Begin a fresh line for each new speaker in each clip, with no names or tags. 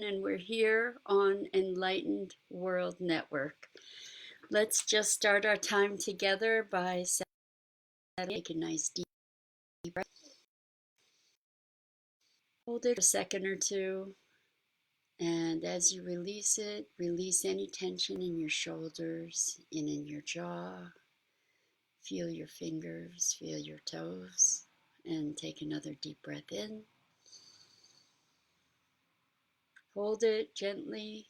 and we're here on Enlightened World Network. Let's just start our time together by take a nice deep breath. Hold it a second or two, and as you release it, release any tension in your shoulders and in your jaw. Feel your fingers, feel your toes, and take another deep breath in. Hold it gently,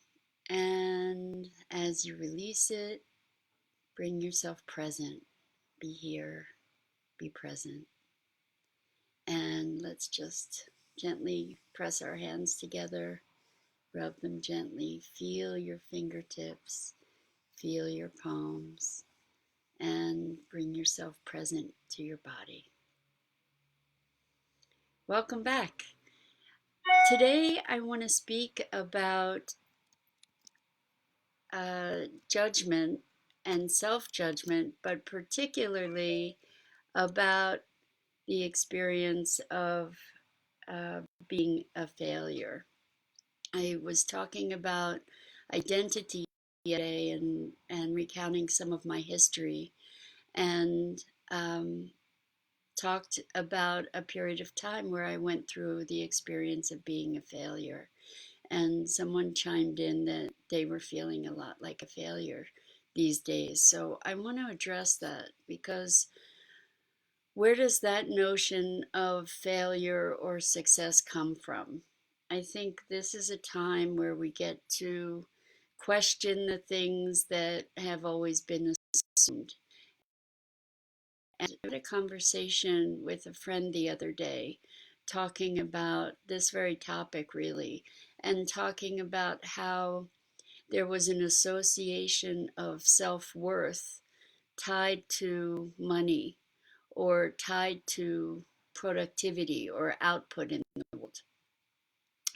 and as you release it, bring yourself present. Be here, be present. And let's just gently press our hands together, rub them gently, feel your fingertips, feel your palms, and bring yourself present to your body. Welcome back. Today I want to speak about judgment and self-judgment, but particularly about the experience of being a failure. I was talking about identity today and recounting some of my history, and talked about a period of time where I went through the experience of being a failure. And someone chimed in that they were feeling a lot like a failure these days. So I want to address that, because where does that notion of failure or success come from? I think this is a time where we get to question the things that have always been assumed. And I had a conversation with a friend the other day talking about this very topic, really, and talking about how there was an association of self-worth tied to money or tied to productivity or output in the world.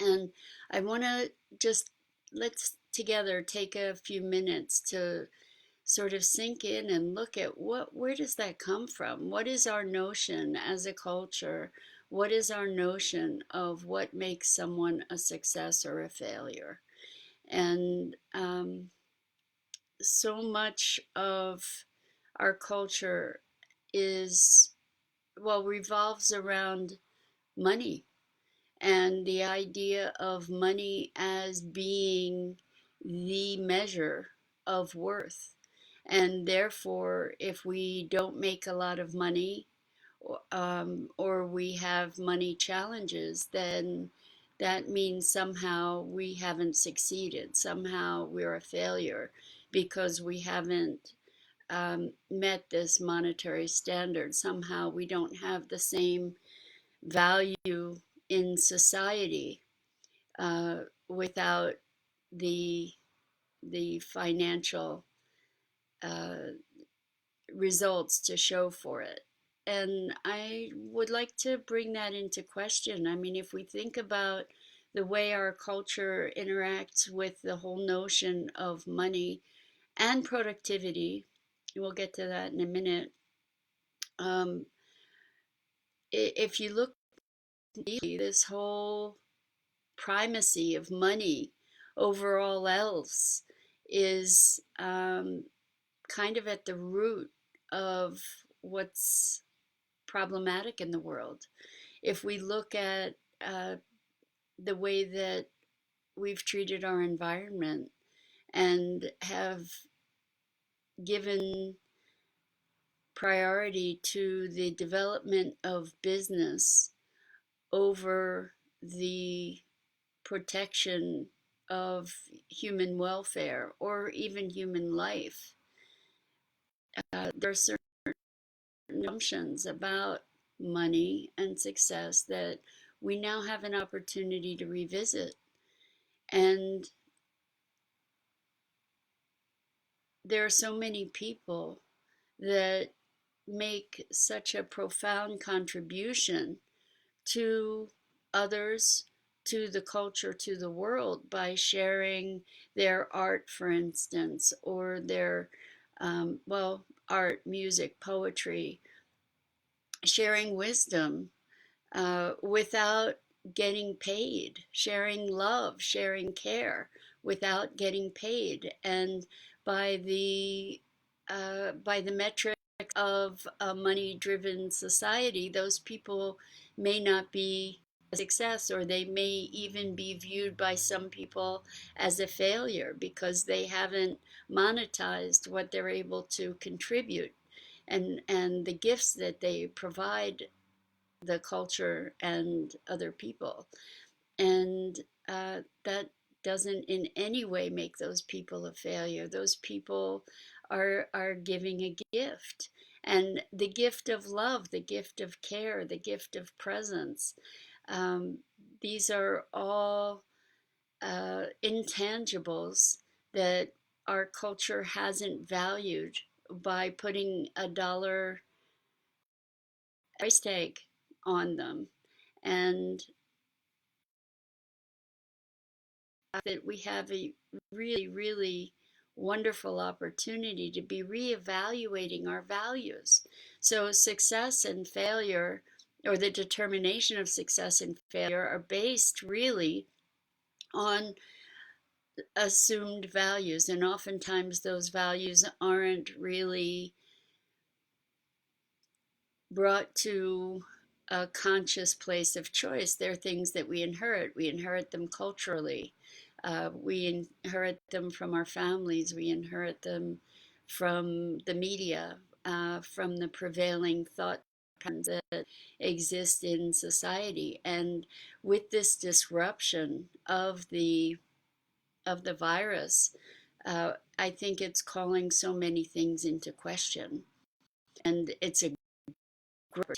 And I want to just let's together take a few minutes to sort of sink in and look at where does that come from? What is our notion as a culture? What is our notion of what makes someone a success or a failure? And so much of our culture is, well, revolves around money and the idea of money as being the measure of worth. And therefore, if we don't make a lot of money, or we have money challenges, then that means somehow we haven't succeeded. Somehow we're a failure because we haven't met this monetary standard. Somehow we don't have the same value in society without the financial uh, results to show for it. And I would like to bring that into question. I mean, if we think about the way our culture interacts with the whole notion of money and productivity, we'll get to that in a minute. Um, if you look deeply, this whole primacy of money over all else is kind of at the root of what's problematic in the world. If we look at the way that we've treated our environment and have given priority to the development of business over the protection of human welfare or even human life, there are certain assumptions about money and success that we now have an opportunity to revisit. And there are so many people that make such a profound contribution to others, to the culture, to the world by sharing their art, for instance, or their, well, art, music, poetry, sharing wisdom without getting paid, sharing love, sharing care without getting paid. And by the metric of a money-driven society, those people may not be a success, or they may even be viewed by some people as a failure because they haven't monetized what they're able to contribute, and the gifts that they provide the culture and other people. And that doesn't in any way make those people a failure. Those people are giving a gift, and the gift of love, the gift of care, the gift of presence. Um, these are all intangibles that our culture hasn't valued by putting a dollar price tag on them. And that we have a really, really wonderful opportunity to be reevaluating our values. So, success and failure, or the determination of success and failure, are based really on assumed values. And oftentimes, those values aren't really brought to a conscious place of choice. They're things that we inherit. We inherit them culturally. We inherit them from our families. We inherit them from the media, from the prevailing thought patterns that exist in society. And with this disruption of the virus, I think it's calling so many things into question. And it's a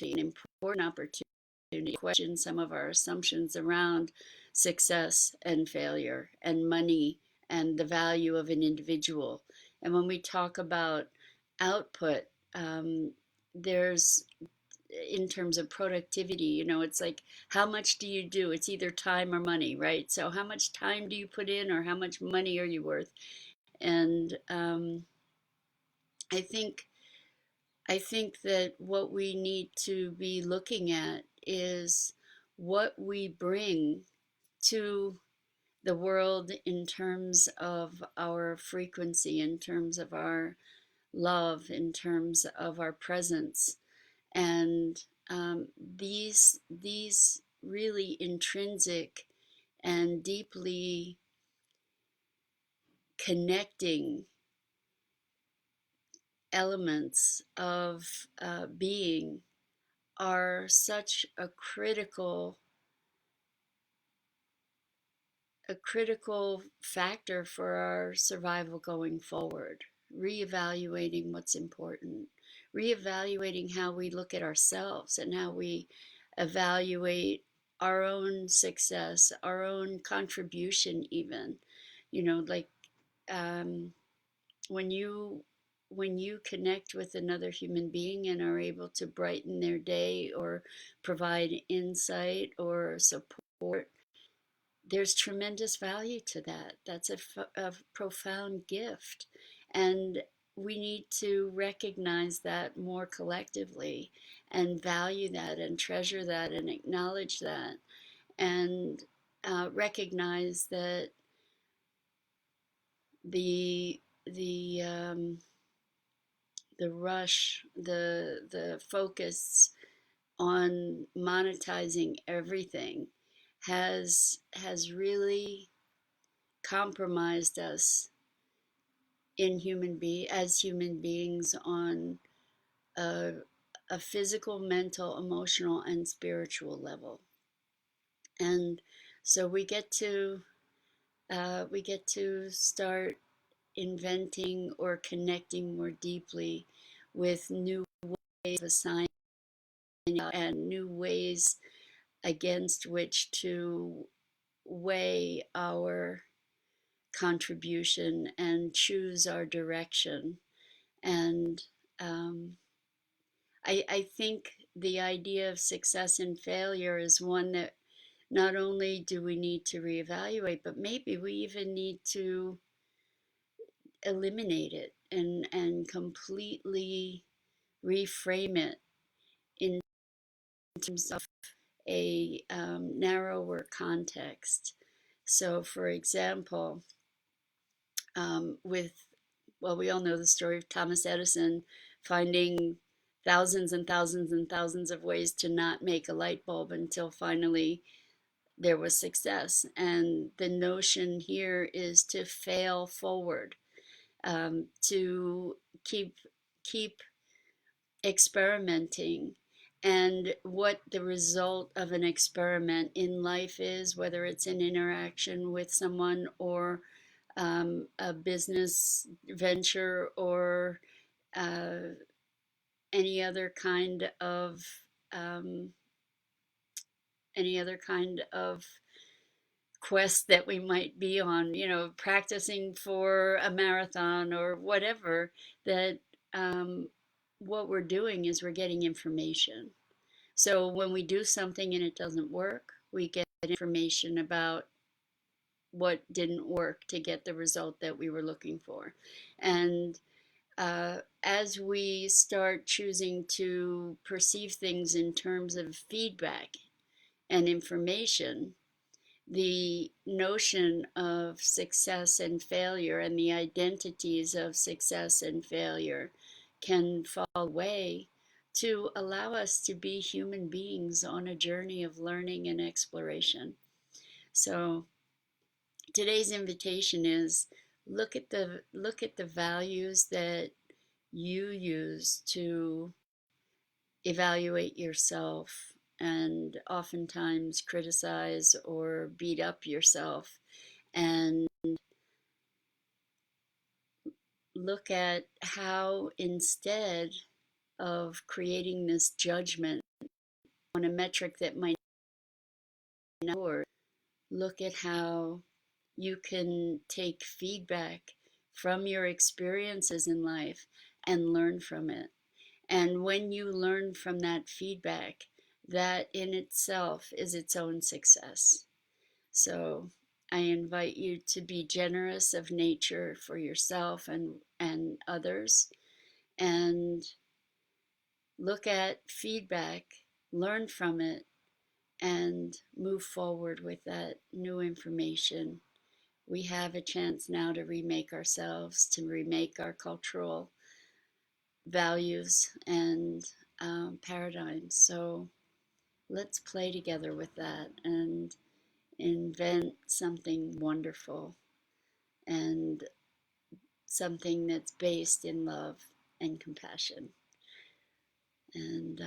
an important opportunity to question some of our assumptions around success and failure and money and the value of an individual. And when we talk about output, there's in terms of productivity, it's like, how much do you do? It's either time or money, right? So how much time do you put in, or how much money are you worth? And I think I think that what we need to be looking at is what we bring to the world in terms of our frequency, in terms of our love, in terms of our presence. And these really intrinsic and deeply connecting elements of being are such a critical factor for our survival going forward. Reevaluating what's important, reevaluating how we look at ourselves and how we evaluate our own success, our own contribution, even. Like, um, when you connect with another human being and are able to brighten their day or provide insight or support, there's tremendous value to that. That's a profound gift. And we need to recognize that more collectively and value that and treasure that and acknowledge that, and recognize that the the the rush, the focus on monetizing everything has really compromised us as human beings on a, a physical, mental, emotional, and spiritual level. And so we get to start inventing or connecting more deeply with new ways of assigning and new ways against which to weigh our contribution and choose our direction. And um, I think the idea of success and failure is one that not only do we need to reevaluate, but maybe we even need to eliminate it and completely reframe it in terms of a narrower context. So, for example, with, well, we all know the story of Thomas Edison finding thousands and thousands and thousands of ways to not make a light bulb until finally there was success. And the notion here is to fail forward, to keep experimenting. And what the result of an experiment in life is, whether it's an interaction with someone or a business venture or uh, any other kind of um, any other kind of quest that we might be on, practicing for a marathon or whatever, that um, what we're doing is we're getting information. So when we do something and it doesn't work, we get information about what didn't work to get the result that we were looking for. And as we start choosing to perceive things in terms of feedback and information, the notion of success and failure and the identities of success and failure can fall away to allow us to be human beings on a journey of learning and exploration. So today's invitation is look at the values that you use to evaluate yourself and oftentimes criticize or beat up yourself, and look at how, instead of creating this judgment on a metric that might not work, look at how you can take feedback from your experiences in life and learn from it. And when you learn from that feedback, that in itself is its own success. So I invite you to be generous of nature for yourself and others, and look at feedback, learn from it, and move forward with that new information. We have a chance now to remake ourselves, to remake our cultural values and paradigms. So let's play together with that and invent something wonderful and something that's based in love and compassion. And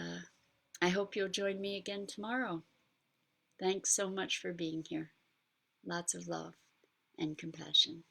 I hope you'll join me again tomorrow. Thanks so much for being here. Lots of love and compassion.